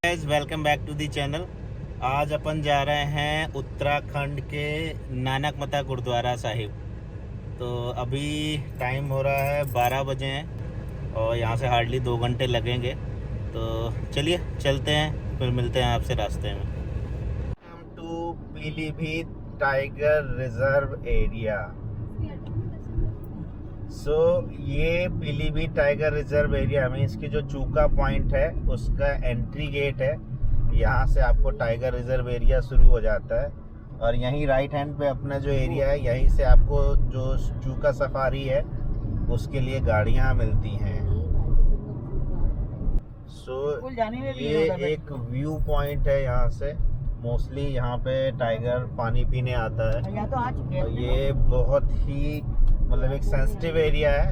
Guys welcome back to the channel. आज अपन जा रहे हैं उत्तराखंड के नानक मता गुरुद्वारा साहिब। तो अभी टाइम हो रहा है 12 बजे हैं और यहाँ से हार्डली 2 घंटे लगेंगे। तो चलिए चलते हैं, फिर मिलते हैं आपसे रास्ते में। To Pilibhit tiger reserve area. ये पीलीभीत टाइगर रिजर्व एरिया में इसकी जो चूका पॉइंट है उसका एंट्री गेट है। यहाँ से आपको टाइगर रिजर्व एरिया शुरू हो जाता है और यहीं राइट हैंड पे अपना जो एरिया है, यहीं से आपको जो चूका सफारी है उसके लिए गाड़ियाँ मिलती हैं। ये एक व्यू पॉइंट है। यहाँ से मोस्टली यहाँ पे टाइगर पानी पीने आता है। ये बहुत ही मतलब एक सेंसिटिव एरिया है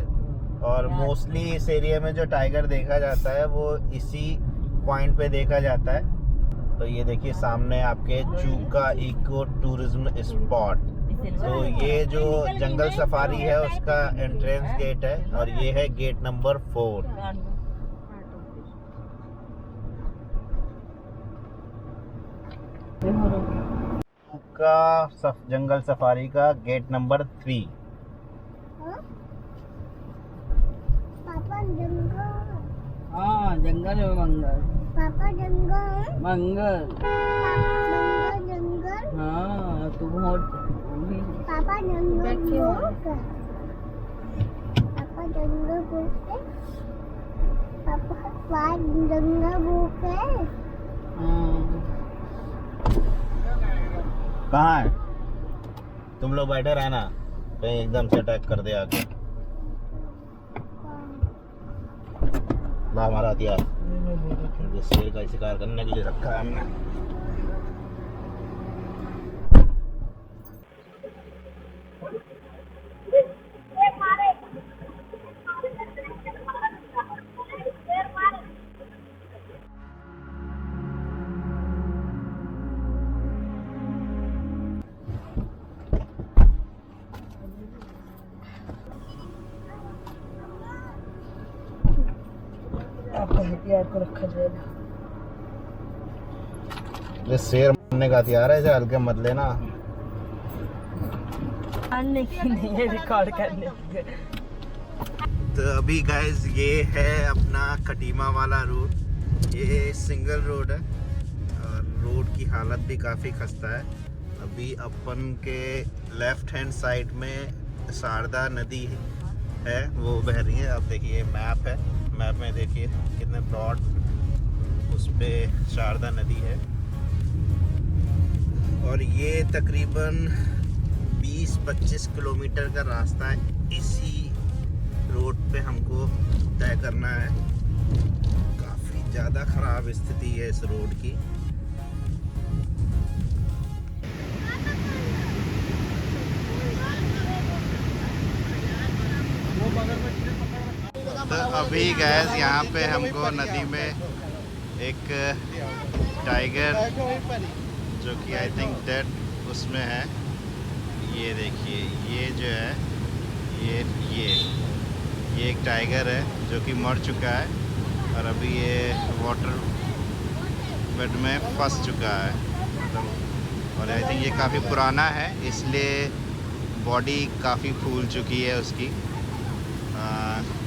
और मोस्टली इस एरिया में जो टाइगर देखा जाता है वो इसी पॉइंट पे देखा जाता है। तो ये देखिए सामने आपके चूका इको टूरिज्म स्पॉट। तो ये जो जंगल सफारी है उसका एंट्रेंस गेट है और ये है गेट नंबर 4। चूका जंगल सफारी का गेट नंबर 3। पापा जंगल। हाँ जंगल में मंगल। पापा जंगल। मंगल। जंगल जंगल। हाँ तू बहुत पापा जंगल बुक। पापा जंगल बुक है। पापा जंगल बुक है। कहाँ है? तुम लोग बैठे रहना, कहीं एकदम से अटैक कर दे आके। हमारा हथियार जो शेर का शिकार करने के लिए रखा है हमने। आपका हथियार को रखा जाएगा। ये शेर मारने का हथियार है, इसे हल्के मत लेना। मारने की नहीं है, रिकॉर्ड करने की। तो अभी गाइस ये है अपना खटीमा वाला रोड। ये सिंगल रोड है और रोड की हालत भी काफ़ी खस्ता है। अभी अपन के लेफ्ट हैंड साइड में शारदा नदी है, वो बह रही है। अब देखिए मैप है, मैप में देखिए कितने ब्रॉड उस पे शारदा नदी है और ये तकरीबन 20-25 किलोमीटर का रास्ता है। इसी रोड पे हमको तय करना है। काफ़ी ज़्यादा ख़राब स्थिति है इस रोड की। तो अभी गैस यहाँ पे हमको नदी में एक टाइगर जो कि आई थिंक डेड उसमें है। ये देखिए ये जो है ये एक टाइगर है जो कि मर चुका है और अभी ये वाटर बेड में फंस चुका है मतलब। और आई थिंक ये काफ़ी पुराना है इसलिए बॉडी काफ़ी फूल चुकी है उसकी।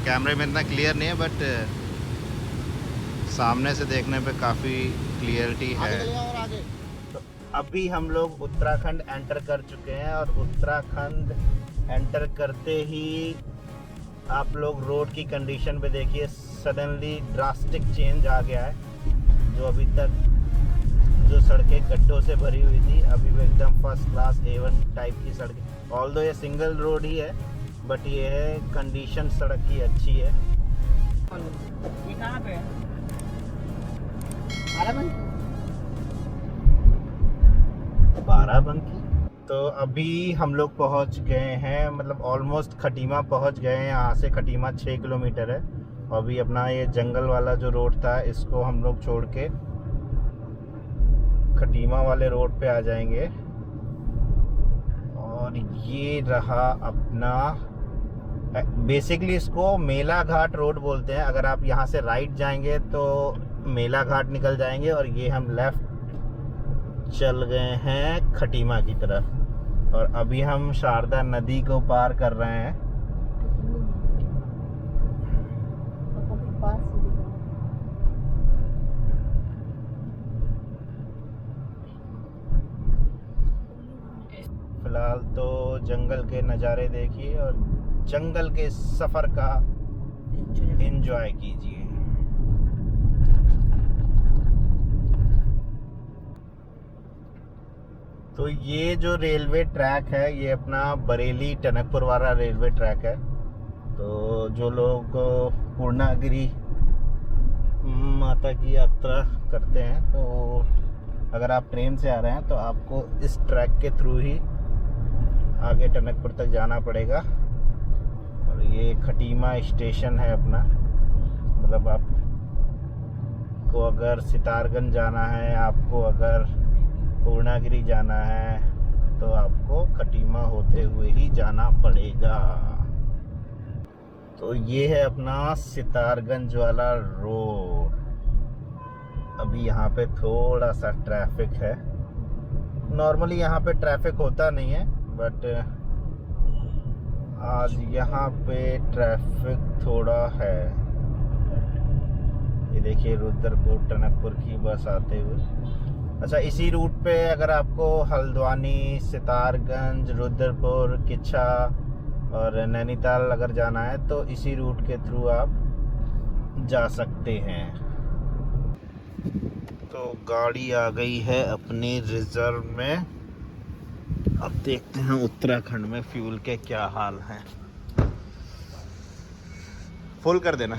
कैमरे में इतना क्लियर नहीं है बट सामने से देखने पे काफ़ी क्लियरिटी है। तो अभी हम लोग उत्तराखंड एंटर कर चुके हैं और उत्तराखंड एंटर करते ही आप लोग रोड की कंडीशन पे देखिए, सडनली ड्रास्टिक चेंज आ गया है। जो अभी तक जो सड़कें गड्ढों से भरी हुई थी, अभी वो एकदम फर्स्ट क्लास A1 टाइप की सड़कें। ऑल्दो ये सिंगल रोड ही है बट ये है कंडीशन सड़क की अच्छी है। ये कहाँ पे है? बाराबंकी। तो अभी हम लोग पहुंच गए हैं, मतलब ऑलमोस्ट खटीमा पहुंच गए हैं। यहाँ से खटीमा 6 किलोमीटर है और अभी अपना ये जंगल वाला जो रोड था इसको हम लोग छोड़ के खटीमा वाले रोड पे आ जाएंगे। और ये रहा अपना, बेसिकली इसको मेला घाट रोड बोलते हैं। अगर आप यहाँ से राइट जाएंगे तो मेला घाट निकल जाएंगे और ये हम लेफ्ट चल गए हैं खटीमा की तरफ और अभी हम शारदा नदी को पार कर रहे हैं। फिलहाल तो जंगल के नज़ारे देखिए और जंगल के सफ़र का एंजॉय कीजिए। तो ये जो रेलवे ट्रैक है ये अपना बरेली टनकपुर वाला रेलवे ट्रैक है। तो जो लोग पूर्णागिरी माता की यात्रा करते हैं तो अगर आप ट्रेन से आ रहे हैं तो आपको इस ट्रैक के थ्रू ही आगे टनकपुर तक जाना पड़ेगा। और ये खटीमा स्टेशन है अपना, मतलब आपको अगर सितारगंज जाना है, आपको अगर पूर्णागिरी जाना है तो आपको खटीमा होते हुए ही जाना पड़ेगा। तो ये है अपना सितारगंज वाला रोड। अभी यहाँ पे थोड़ा सा ट्रैफिक है। नॉर्मली यहाँ पे ट्रैफिक होता नहीं है बट आज यहाँ पे ट्रैफिक थोड़ा है। ये देखिए रुद्रपुर टनकपुर की बस आते हुए। अच्छा, इसी रूट पे अगर आपको हल्द्वानी, सितारगंज, रुद्रपुर, किच्छा और नैनीताल अगर जाना है तो इसी रूट के थ्रू आप जा सकते हैं। तो गाड़ी आ गई है अपनी रिजर्व में। अब देखते हैं उत्तराखंड में फ्यूल के क्या हाल हैं। फुल कर देना।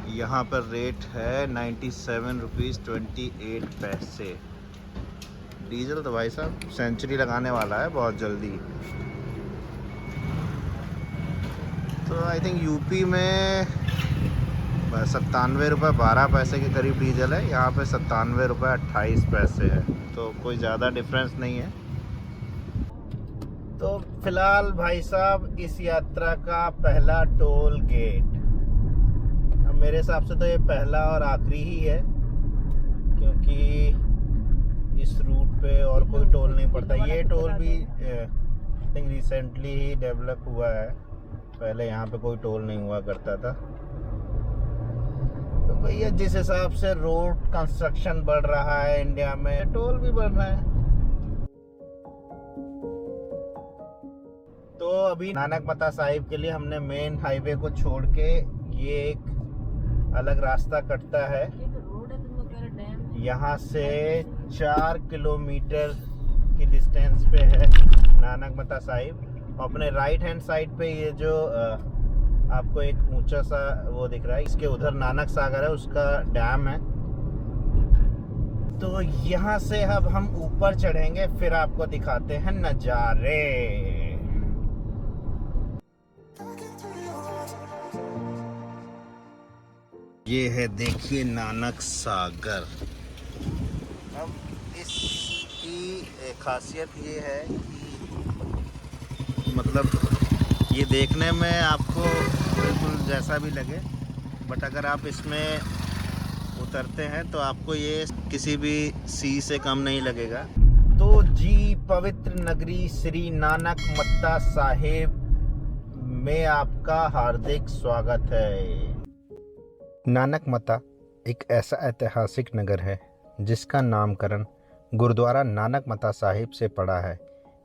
यहाँ पर रेट है 97 रुपीज़ 28 पैसे। डीजल तो भाई साहब सेंचुरी लगाने वाला है बहुत जल्दी। तो आई थिंक यूपी में 97 रुपये 12 पैसे के करीब डीजल है, यहाँ पे 97 रुपये 28 पैसे है। तो कोई ज़्यादा डिफरेंस नहीं है। तो फिलहाल भाई साहब इस यात्रा का पहला टोल गेट, मेरे हिसाब से तो ये पहला और आखिरी ही है क्योंकि इस रूट पे और कोई टोल नहीं पड़ता। ये टोल भी I think recently he develop हुआ है, पहले यहाँ पे कोई टोल नहीं हुआ करता था। तो भैया जिस हिसाब से रोड कंस्ट्रक्शन बढ़ रहा है इंडिया में, टोल भी बढ़ रहा है। तो अभी नानक मता साहिब के लिए हमने मेन हाईवे को छोड़ के ये एक अलग रास्ता कटता है। यहाँ से 4 किलोमीटर की डिस्टेंस पे है नानक मता साहिब। अपने राइट हैंड साइड पे ये जो आपको एक ऊंचा सा वो दिख रहा है, इसके उधर नानक सागर है, उसका डैम है। तो यहाँ से अब हम ऊपर चढ़ेंगे, फिर आपको दिखाते हैं नज़ारे। ये है देखिए नानक सागर। अब इसकी खासियत ये है कि मतलब ये देखने में आपको बिल्कुल जैसा भी लगे, बट अगर आप इसमें उतरते हैं तो आपको ये किसी भी सी से कम नहीं लगेगा। तो जी पवित्र नगरी श्री नानक मत्ता साहिब में आपका हार्दिक स्वागत है। नानक मता एक ऐसा ऐतिहासिक नगर है जिसका नामकरण गुरुद्वारा नानक मता साहिब से पड़ा है।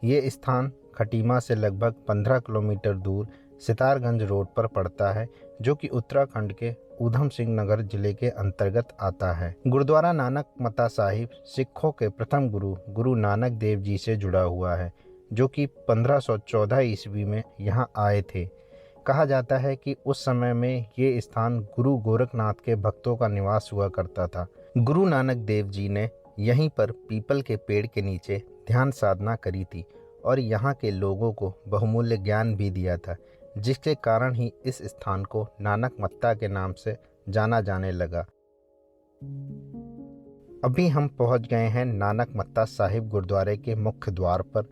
ये स्थान खटीमा से लगभग 15 किलोमीटर दूर सितारगंज रोड पर पड़ता है, जो कि उत्तराखंड के ऊधम सिंह नगर जिले के अंतर्गत आता है। गुरुद्वारा नानक मता साहिब सिखों के प्रथम गुरु गुरु नानक देव जी से जुड़ा हुआ है, जो कि 1514 ईस्वी में यहाँ आए थे। कहा जाता है कि उस समय में ये स्थान गुरु गोरखनाथ के भक्तों का निवास हुआ करता था। गुरु नानक देव जी ने यहीं पर पीपल के पेड़ के नीचे ध्यान साधना करी थी और यहाँ के लोगों को बहुमूल्य ज्ञान भी दिया था, जिसके कारण ही इस स्थान को नानक मत्ता के नाम से जाना जाने लगा। अभी हम पहुँच गए हैं नानक मत्ता साहिब गुरुद्वारे के मुख्य द्वार पर।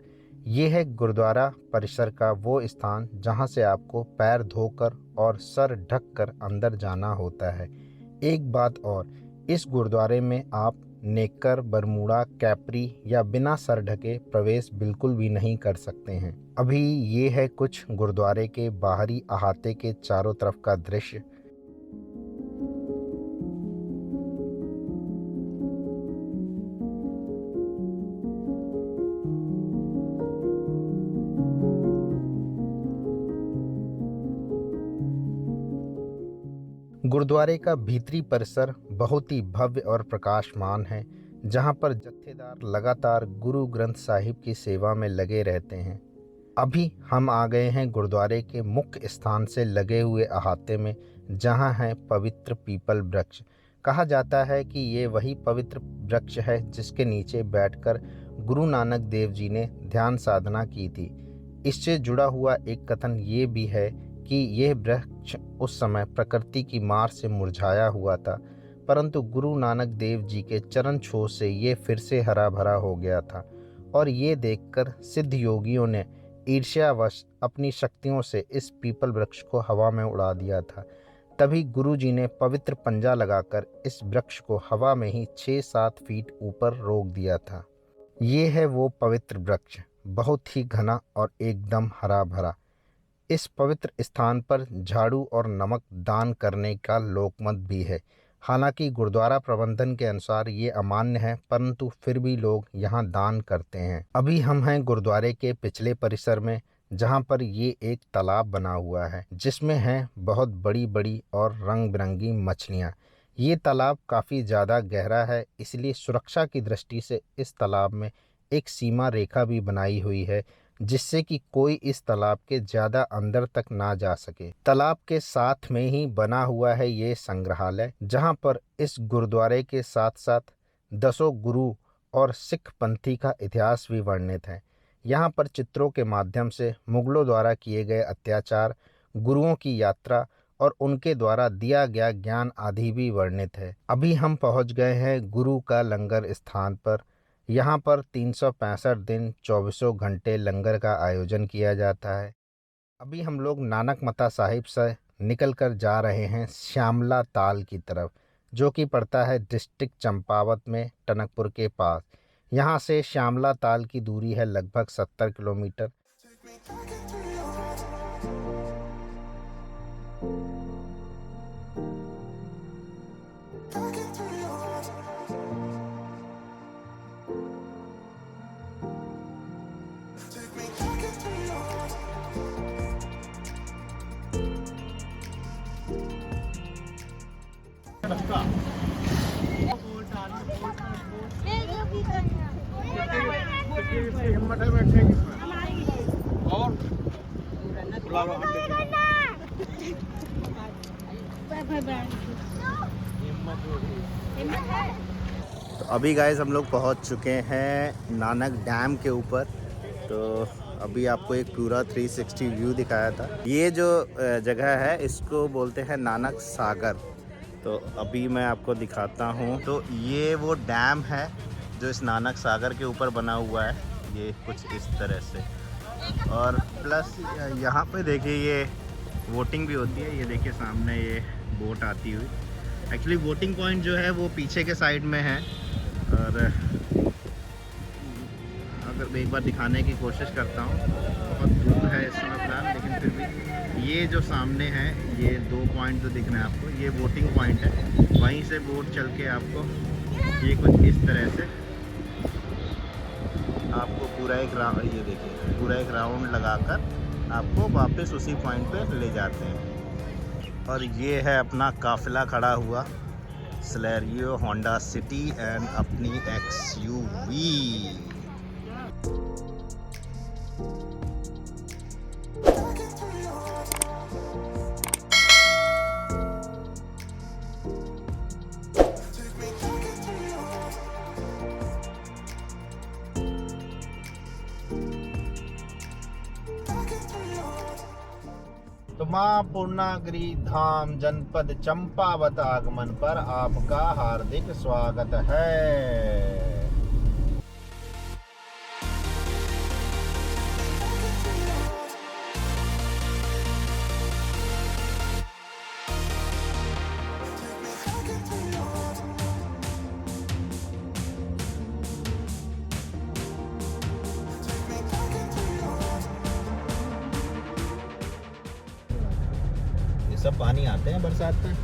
ये है गुरुद्वारा परिसर का वो स्थान जहाँ से आपको पैर धोकर और सर ढककर अंदर जाना होता है। एक बात और, इस गुरुद्वारे में आप नेकर, बरमूडा, कैपरी या बिना सर ढके प्रवेश बिल्कुल भी नहीं कर सकते हैं। अभी ये है कुछ गुरुद्वारे के बाहरी अहाते के चारों तरफ का दृश्य। गुरुद्वारे का भीतरी परिसर बहुत ही भव्य और प्रकाशमान है, जहां पर जत्थेदार लगातार गुरु ग्रंथ साहिब की सेवा में लगे रहते हैं। अभी हम आ गए हैं गुरुद्वारे के मुख्य स्थान से लगे हुए अहाते में, जहां है पवित्र पीपल वृक्ष। कहा जाता है कि ये वही पवित्र वृक्ष है जिसके नीचे बैठकर गुरु नानक देव जी ने ध्यान साधना की थी। इससे जुड़ा हुआ एक कथन ये भी है कि यह वृक्ष उस समय प्रकृति की मार से मुरझाया हुआ था, परंतु गुरु नानक देव जी के चरण छू से ये फिर से हरा भरा हो गया था। और ये देखकर सिद्ध योगियों ने ईर्ष्यावश अपनी शक्तियों से इस पीपल वृक्ष को हवा में उड़ा दिया था। तभी गुरु जी ने पवित्र पंजा लगाकर इस वृक्ष को हवा में ही 6-7 फीट ऊपर रोक दिया था। ये है वो पवित्र वृक्ष, बहुत ही घना और एकदम हरा भरा। इस पवित्र स्थान पर झाड़ू और नमक दान करने का लोकमत भी है। हालांकि गुरुद्वारा प्रबंधन के अनुसार ये अमान्य है, परंतु फिर भी लोग यहाँ दान करते हैं। अभी हम हैं गुरुद्वारे के पिछले परिसर में, जहाँ पर ये एक तालाब बना हुआ है, जिसमें हैं बहुत बड़ी बड़ी और रंग बिरंगी मछलियाँ। ये तालाब काफ़ी ज़्यादा गहरा है, इसलिए सुरक्षा की दृष्टि से इस तालाब में एक सीमा रेखा भी बनाई हुई है, जिससे कि कोई इस तालाब के ज़्यादा अंदर तक ना जा सके। तालाब के साथ में ही बना हुआ है ये संग्रहालय, जहाँ पर इस गुरुद्वारे के साथ साथ 10 गुरु और सिख पंथी का इतिहास भी वर्णित है। यहाँ पर चित्रों के माध्यम से मुगलों द्वारा किए गए अत्याचार, गुरुओं की यात्रा और उनके द्वारा दिया गया ज्ञान आदि भी वर्णित है। अभी हम पहुँच गए हैं गुरु का लंगर स्थान पर। यहाँ पर 365 दिन 24 घंटे लंगर का आयोजन किया जाता है। अभी हम लोग नानक मता साहिब से निकल कर जा रहे हैं श्यामला ताल की तरफ, जो कि पड़ता है डिस्ट्रिक्ट चंपावत में, टनकपुर के पास। यहाँ से श्यामला ताल की दूरी है लगभग 70 किलोमीटर। हिम्मत है बैठने की और बुला लो तो अभी गाइस हम लोग पहुंच चुके हैं नानक डैम के ऊपर। तो अभी आपको एक पूरा 360 व्यू दिखाया था। ये जो जगह है इसको बोलते हैं नानक सागर। तो अभी मैं आपको दिखाता हूँ। तो ये वो डैम है जो इस नानक सागर के ऊपर बना हुआ है, ये कुछ इस तरह से। और प्लस यहाँ पे देखिए ये वोटिंग भी होती है। ये देखिए सामने ये बोट आती हुई। एक्चुअली वोटिंग पॉइंट जो है वो पीछे के साइड में है, और अगर एक बार दिखाने की कोशिश करता हूँ, बहुत दूर है इस समय फिलहाल, लेकिन फिर भी ये जो सामने है ये 2 पॉइंट जो दिख रहे हैं आपको, ये वोटिंग पॉइंट है। वहीं से बोट चल के आपको ये कुछ इस तरह से आपको पूरा एक राउंड, ये देखिए पूरा एक राउंड लगाकर आपको वापस उसी पॉइंट पे ले जाते हैं। और ये है अपना काफिला खड़ा हुआ, स्लेरियो, होंडा सिटी एंड अपनी XUV। तो माँ पूर्णागिरि धाम जनपद चंपावत आगमन पर आपका हार्दिक स्वागत है। सब पानी आते हैं बरसात में।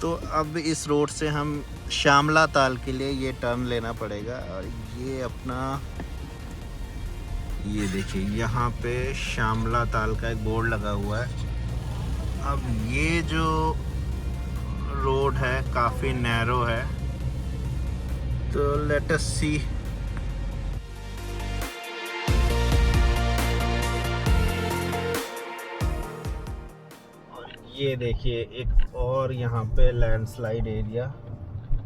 तो अब इस रोड से हम श्यामला ताल के लिए ये टर्न लेना पड़ेगा। और ये अपना, ये देखिए यहाँ पे श्यामला ताल का एक बोर्ड लगा हुआ है। अब ये जो रोड है काफ़ी नैरो है, तो लेट अस सी। ये देखिए एक और यहाँ पे लैंडस्लाइड एरिया।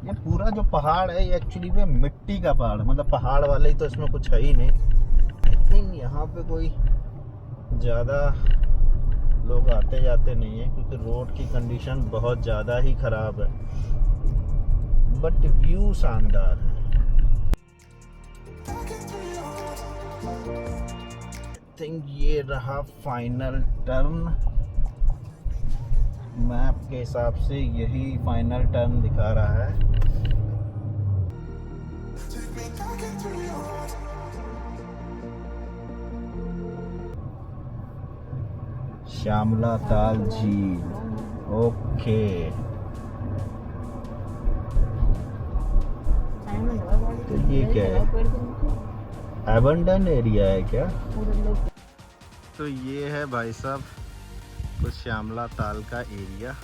ये पूरा जो पहाड़ है ये एक्चुअली में मिट्टी का पहाड़ है, मतलब पहाड़ वाले ही, तो इसमें कुछ है ही नहीं। आई थिंक यहाँ पे कोई ज़्यादा लोग आते जाते नहीं है, क्योंकि रोड की कंडीशन बहुत ज़्यादा ही ख़राब है, बट व्यू शानदार है। आई थिंक ये रहा फाइनल टर्न। मैप के हिसाब से यही फाइनल टर्न दिखा रहा है। श्यामला ताल झील, ओके। तो ये क्या है, एबंडन एरिया है क्या? तो ये है भाई साहब कुछ श्यामला ताल का एरिया।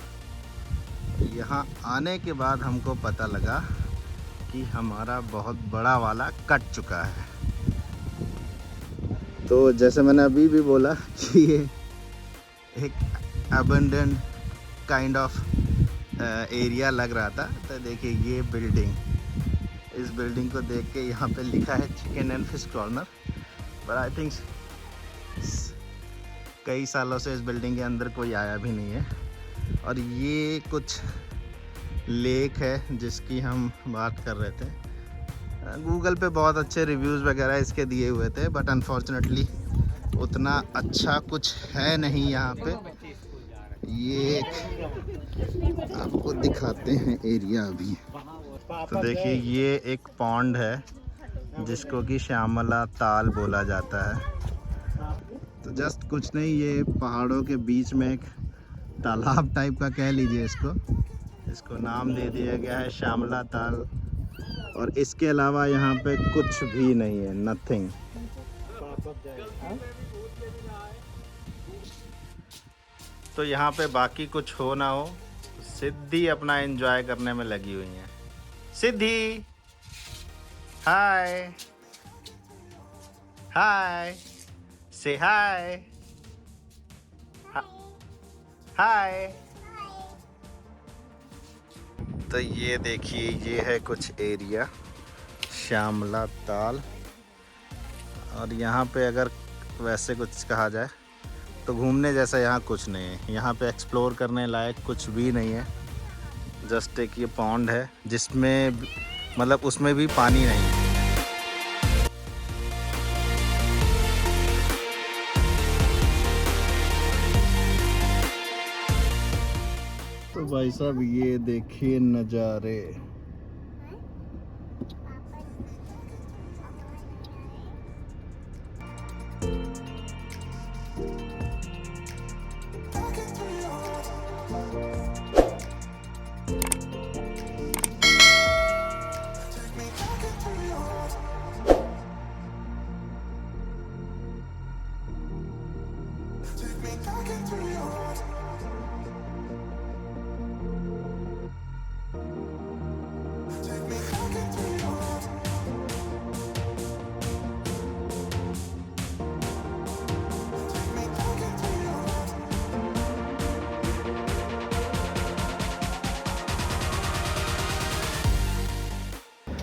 यहाँ आने के बाद हमको पता लगा कि हमारा बहुत बड़ा वाला कट चुका है। तो जैसे मैंने अभी भी बोला कि ये एक अबंडन काइंड ऑफ एरिया लग रहा था। तो देखिए ये बिल्डिंग, इस बिल्डिंग को देख के यहाँ पे लिखा है चिकन एंड फिश कॉर्नर, पर आई थिंक कई सालों से इस बिल्डिंग के अंदर कोई आया भी नहीं है। और ये कुछ लेक है जिसकी हम बात कर रहे थे। गूगल पे बहुत अच्छे रिव्यूज़ वगैरह इसके दिए हुए थे, बट अनफॉर्चुनेटली उतना अच्छा कुछ है नहीं यहाँ पे। ये आपको दिखाते हैं एरिया अभी। तो देखिए ये एक पॉन्ड है जिसको कि श्यामला ताल बोला जाता है। तो जस्ट कुछ नहीं, ये पहाड़ों के बीच में एक तालाब टाइप का कह लीजिए इसको नाम दे दिया गया है श्यामला ताल। और इसके अलावा यहाँ पे कुछ भी नहीं है, नथिंग। तो यहाँ पे बाकी कुछ हो ना हो, सिद्धि अपना एंजॉय करने में लगी हुई है। सिद्धि हाय हाय, से हाय हाय। तो ये देखिए ये है कुछ एरिया श्यामला ताल। और यहाँ पे अगर वैसे कुछ कहा जाए तो घूमने जैसा यहाँ कुछ नहीं है। यहाँ पे एक्सप्लोर करने लायक कुछ भी नहीं है। जस्ट एक ये पॉन्ड है जिसमें मतलब उसमें भी पानी नहीं है। तो भाई साहब ये देखिए नज़ारे।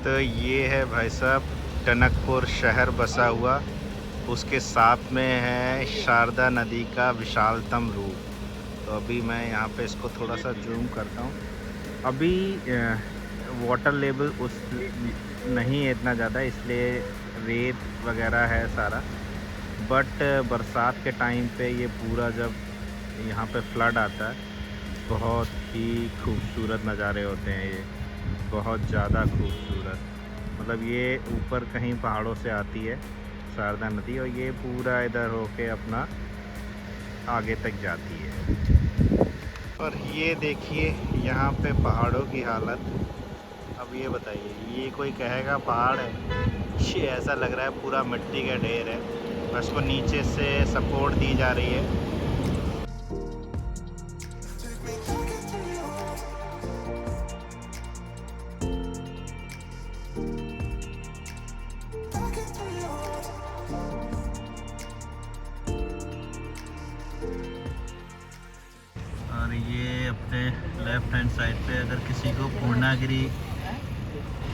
तो ये है भाई साहब टनकपुर शहर बसा हुआ, उसके साथ में है शारदा नदी का विशालतम रूप। तो अभी मैं यहाँ पे इसको थोड़ा सा जूम करता हूँ। अभी वाटर लेवल उस नहीं है इतना ज़्यादा, इसलिए रेत वगैरह है सारा। बट बरसात के टाइम पे ये पूरा जब यहाँ पे फ्लड आता है बहुत ही खूबसूरत नज़ारे होते हैं ये, बहुत ज़्यादा खूबसूरत। मतलब ये ऊपर कहीं पहाड़ों से आती है शारदा नदी और ये पूरा इधर होके अपना आगे तक जाती है। और ये देखिए यहाँ पे पहाड़ों की हालत। अब ये बताइए, ये कोई कहेगा पहाड़ है? ये ऐसा लग रहा है पूरा मिट्टी का ढेर है, बस को नीचे से सपोर्ट दी जा रही है। और ये अपने लेफ्ट हैंड साइड पे अगर किसी को पूर्णागिरि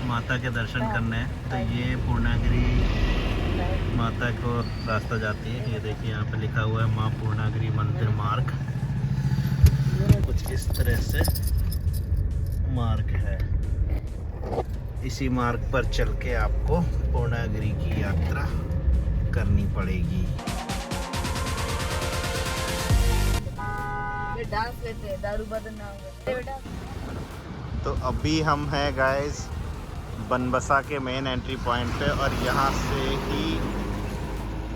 माता के दर्शन करने हैं तो ये पूर्णागिरि माता को रास्ता जाती है। ये देखिए यहाँ पे लिखा हुआ है माँ पूर्णागिरि मंदिर मार्ग, कुछ इस तरह से मार्ग है। इसी मार्ग पर चल के आपको पूर्णागिरि की यात्रा करनी पड़ेगी। डांस लेते हैं, दारू बदन ना हो बेटा। तो अभी हम हैं गाइस बनबसा के मेन एंट्री पॉइंट पे और यहाँ से ही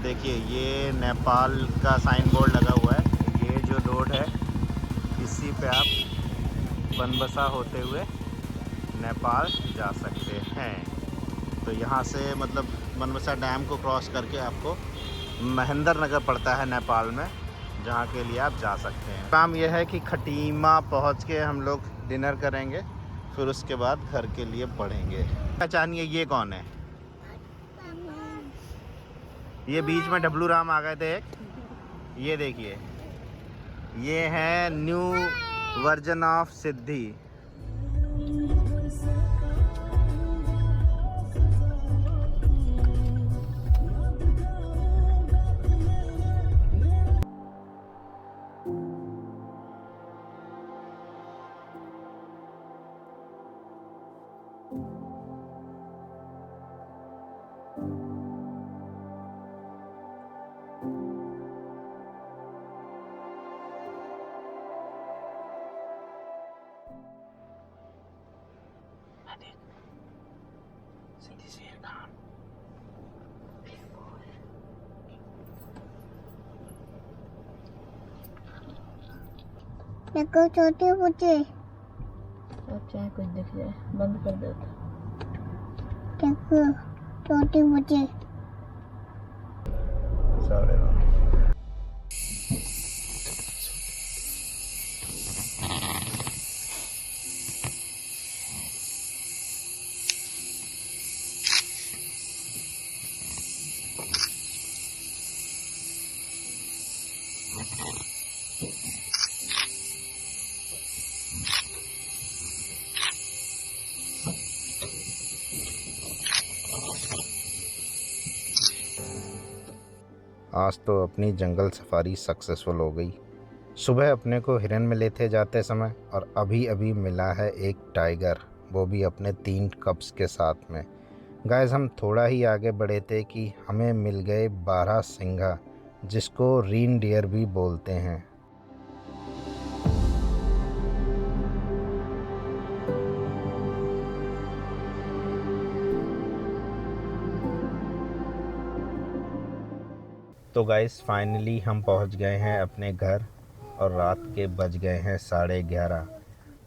देखिए ये नेपाल का साइन बोर्ड लगा हुआ है। ये जो रोड है इसी पे आप बनबसा होते हुए नेपाल जा सकते हैं। तो यहाँ से मतलब बनबसा डैम को क्रॉस करके आपको महेंद्र नगर पड़ता है नेपाल में, जहाँ के लिए आप जा सकते हैं। काम यह है कि खटीमा पहुँच के हम लोग डिनर करेंगे, फिर उसके बाद घर के लिए बढ़ेंगे। पहचानिए ये कौन है? ये बीच में डब्लू राम आ गए थे एक, ये देखिए ये है न्यू वर्जन ऑफ सिद्धि। देखो छोटे बच्चे, चाहे कुछ दिख जाए बंद कर देता। देखो छोटे बच्चे। आज तो अपनी जंगल सफारी सक्सेसफुल हो गई। सुबह अपने को हिरन में लेते जाते समय और अभी अभी मिला है एक टाइगर, वो भी अपने 3 कप्स के साथ में। गाइस हम थोड़ा ही आगे बढ़े थे कि हमें मिल गए 12 सिंघा, जिसको रीन डियर भी बोलते हैं। तो गाइस फाइनली हम पहुंच गए हैं अपने घर और रात के बज गए हैं 11:30।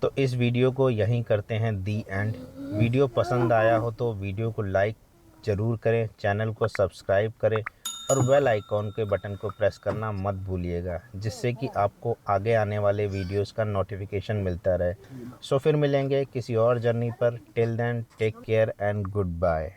तो इस वीडियो को यहीं करते हैं दी एंड। वीडियो पसंद आया हो तो वीडियो को लाइक ज़रूर करें, चैनल को सब्सक्राइब करें और बेल आइकॉन के बटन को प्रेस करना मत भूलिएगा, जिससे कि आपको आगे आने वाले वीडियोस का नोटिफिकेशन मिलता रहे। सो फिर मिलेंगे किसी और जर्नी पर। Till then take care and good bye.